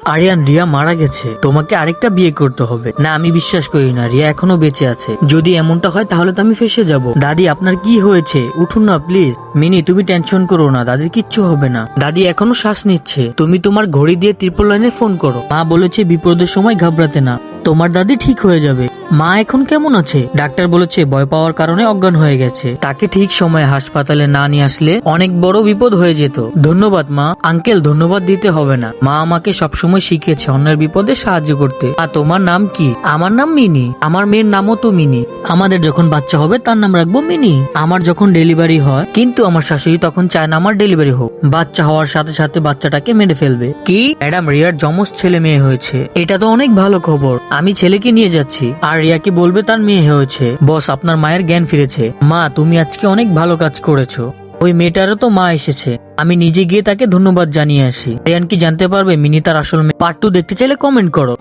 আরিয়ান, রিয়া মারা গেছে, তোমাকে আরেকটা বিয়ে করতে হবে। না, আমি বিশ্বাস করি না রিয়া এখনো বেঁচে আছে। যদি এমনটা হয় তাহলে তো আমি ফেসে যাব। দাদি, আপনার কি হয়েছে? উঠুন না প্লিজ। মিনি, তুমি টেনশন করো না, দাদির কিচ্ছু হবে না। দাদি এখনো শ্বাস নিচ্ছে। তুমি তোমার ঘড়ি দিয়ে ত্রিপল লাইনে ফোন করো। মা বলেছে বিপদের সময় ঘাবড়াতে না, তোমার দাদি ঠিক হয়ে যাবে। মা এখন কেমন আছে? ডাক্তার বলেছে ভয় পাওয়ার কারণে অজ্ঞান হয়ে গেছে। তাকে ঠিক সময়ে হাসপাতালে না নিয়ে আসলে অনেক বড় বিপদ হয়ে যেত। ধন্যবাদ মা। আঙ্কেল, ধন্যবাদ দিতে হবে না। মা আমাকে সবসময় শিখিয়েছে অন্যের বিপদে সাহায্য করতে। আর তোমার নাম কি? আমার নাম মিনি। আমার মেয়ের নামও তো মিনি। আমাদের যখন বাচ্চা হবে তার নাম রাখবো মিনি। আমার যখন ডেলিভারি হয়, কিন্তু আমার শাশুড়ি তখন চায় না আমার ডেলিভারি হোক। বাচ্চা হওয়ার সাথে সাথে বাচ্চাটাকে মেরে ফেলবে। কি? ম্যাডাম, রিয়ার যমজ ছেলে মেয়ে হয়েছে। এটা তো অনেক ভালো খবর। আমি ছেলেকে নিয়ে যাচ্ছি আর রিয়াকে বলবে তার মেয়ে হয়েছে। বস, আপনার মায়ের জ্ঞান ফিরেছে। মা, তুমি আজকে অনেক ভালো কাজ করেছো। ওই মেয়েটারও তো মা এসেছে। আমি নিজে গিয়ে তাকে ধন্যবাদ জানিয়ে আসি। রিয়ান কি জানতে পারবে মিনি তার আসল মেয়ে? পার্ট 2 দেখতে চাইলে কমেন্ট করো।